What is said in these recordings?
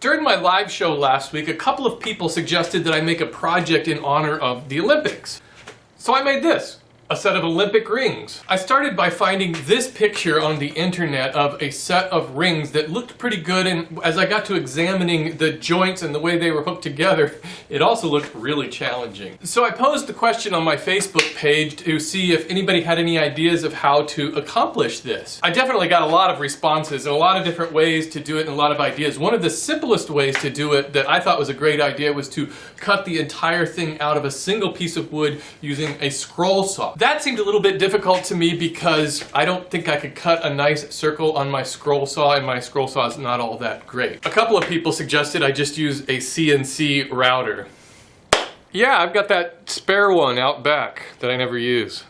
During my live show last week, a couple of people suggested that I make a project in honor of the Olympics. So I made this. A set of Olympic rings. I started by finding this picture on the internet of a set of rings that looked pretty good, and as I got to examining the joints and the way they were hooked together, it also looked really challenging. So I posed the question on my Facebook page to see if anybody had any ideas of how to accomplish this. I definitely got a lot of responses and a lot of different ways to do it and a lot of ideas. One of the simplest ways to do it that I thought was a great idea was to cut the entire thing out of a single piece of wood using a scroll saw. That seemed a little bit difficult to me because I don't think I could cut a nice circle on my scroll saw, and my scroll saw is not all that great. A couple of people suggested I just use a CNC router. Yeah, I've got that spare one out back that I never use.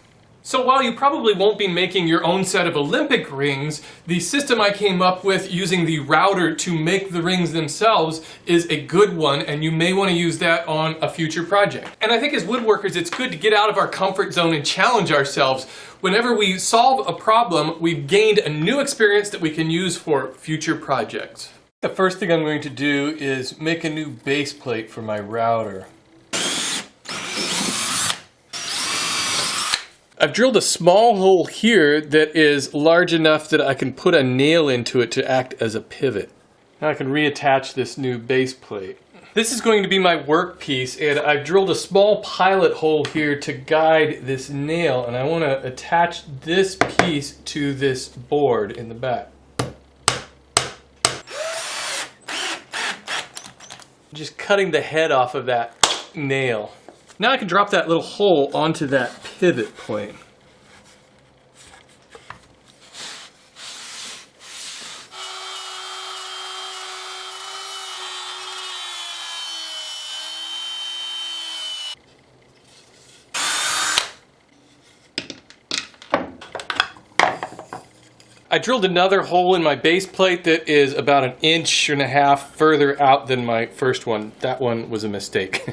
So while you probably won't be making your own set of Olympic rings, the system I came up with using the router to make the rings themselves is a good one, and you may want to use that on a future project. And I think as woodworkers, it's good to get out of our comfort zone and challenge ourselves. Whenever we solve a problem, we've gained a new experience that we can use for future projects. The first thing I'm going to do is make a new base plate for my router. I've drilled a small hole here that is large enough that I can put a nail into it to act as a pivot. Now I can reattach this new base plate. This is going to be my workpiece, and I've drilled a small pilot hole here to guide this nail, and I want to attach this piece to this board in the back. Just cutting the head off of that nail. Now I can drop that little hole onto that pivot point. I drilled another hole in my base plate that is about 1.5 inches further out than my first one. That one was a mistake.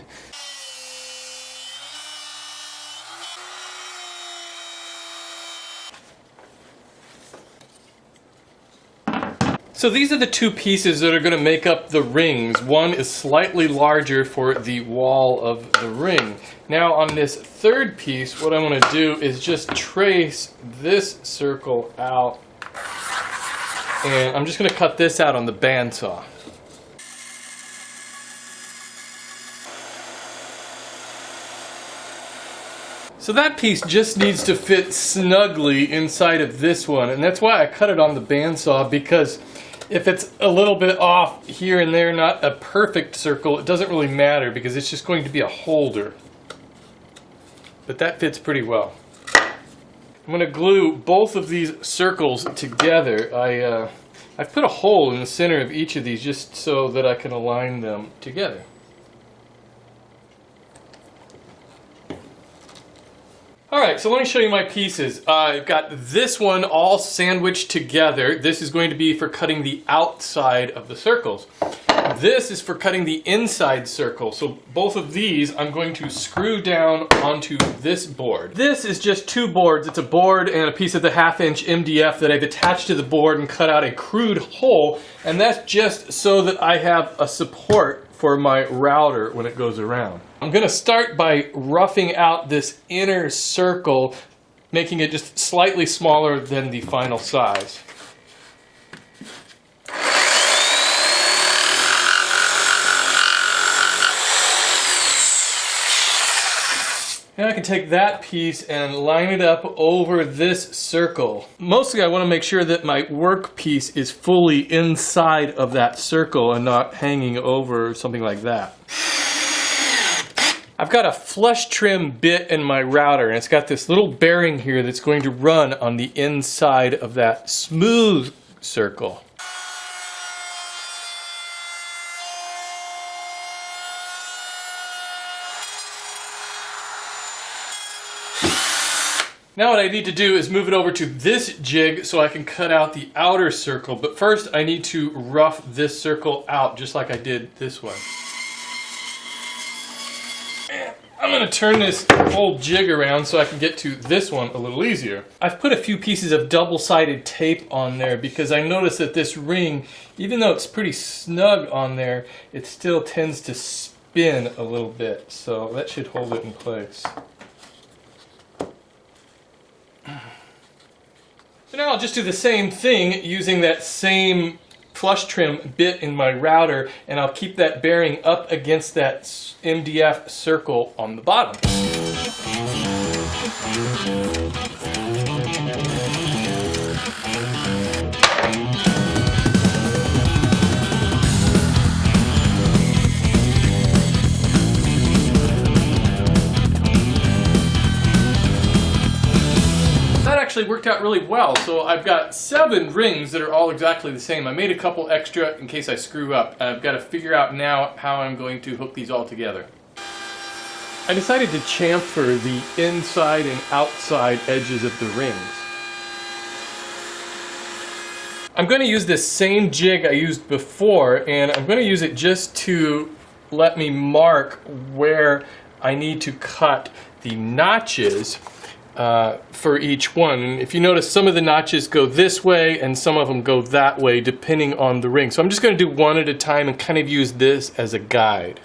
So these are the two pieces that are going to make up the rings. One is slightly larger for the wall of the ring. Now on this third piece, what I want to do is just trace this circle out. And I'm just going to cut this out on the bandsaw. So that piece just needs to fit snugly inside of this one, and that's why I cut it on the bandsaw, because if it's a little bit off here and there, not a perfect circle, it doesn't really matter because it's just going to be a holder. But that fits pretty well. I'm going to glue both of these circles together. I've put a hole in the center of each of these just so that I can align them together. Alright, so let me show you my pieces. I've got this one all sandwiched together. This is going to be for cutting the outside of the circles. This is for cutting the inside circle. So both of these I'm going to screw down onto this board. This is just two boards. It's a board and a piece of the 1/2 inch MDF that I've attached to the board and cut out a crude hole. And that's just so that I have a support for my router when it goes around. I'm going to start by roughing out this inner circle, making it just slightly smaller than the final size. Now I can take that piece and line it up over this circle. Mostly I want to make sure that my work piece is fully inside of that circle and not hanging over or something like that. I've got a flush trim bit in my router, and it's got this little bearing here that's going to run on the inside of that smooth circle. Now what I need to do is move it over to this jig so I can cut out the outer circle. But first I need to rough this circle out just like I did this one. I'm gonna turn this old jig around so I can get to this one a little easier. I've put a few pieces of double-sided tape on there because I noticed that this ring, even though it's pretty snug on there, it still tends to spin a little bit. So that should hold it in place. So now I'll just do the same thing using that same flush trim bit in my router, and I'll keep that bearing up against that MDF circle on the bottom. Actually worked out really well. So I've got 7 rings that are all exactly the same. I made a couple extra in case I screw up. I've got to figure out now how I'm going to hook these all together. I decided to chamfer the inside and outside edges of the rings. I'm going to use this same jig I used before, and I'm going to use it just to let me mark where I need to cut the notches for each one. And if you notice, some of the notches go this way and some of them go that way depending on the ring. So I'm just going to do one at a time and kind of use this as a guide.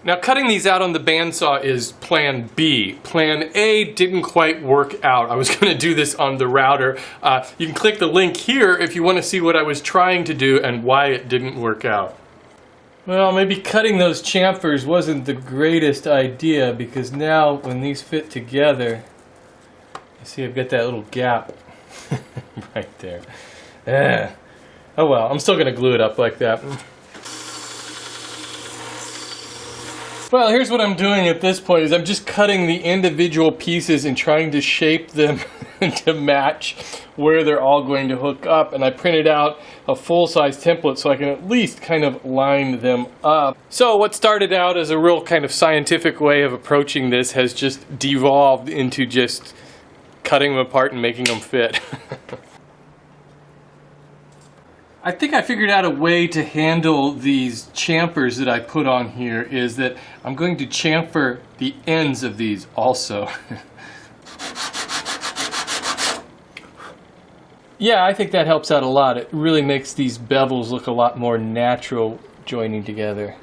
Now cutting these out on the bandsaw is plan B. Plan A didn't quite work out. I was going to do this on the router. You can click the link here if you want to see what I was trying to do and why it didn't work out. Well, maybe cutting those chamfers wasn't the greatest idea, because now when these fit together, you see I've got that little gap right there. Oh well, I'm still going to glue it up like that. Well, here's what I'm doing at this point, is I'm just cutting the individual pieces and trying to shape them to match where they're all going to hook up. And I printed out a full-size template so I can at least kind of line them up. So what started out as a real kind of scientific way of approaching this has just devolved into just cutting them apart and making them fit. I think I figured out a way to handle these chamfers that I put on here, is that I'm going to chamfer the ends of these also. Yeah, I think that helps out a lot. It really makes these bevels look a lot more natural joining together.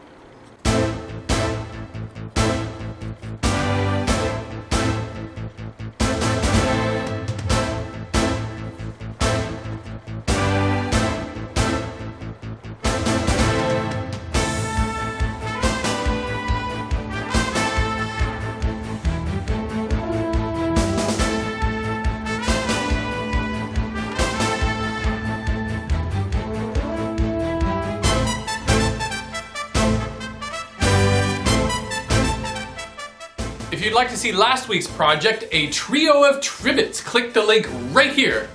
If you'd like to see last week's project, a trio of trivets, click the link right here.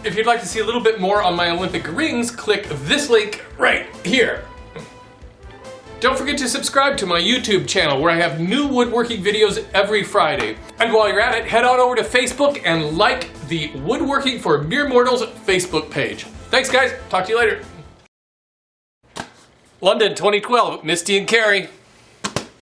If you'd like to see a little bit more on my Olympic rings, click this link right here. Don't forget to subscribe to my YouTube channel, where I have new woodworking videos every Friday. And while you're at it, head on over to Facebook and like the Woodworking for Mere Mortals Facebook page. Thanks guys, talk to you later. London 2012, Misty and Carrie.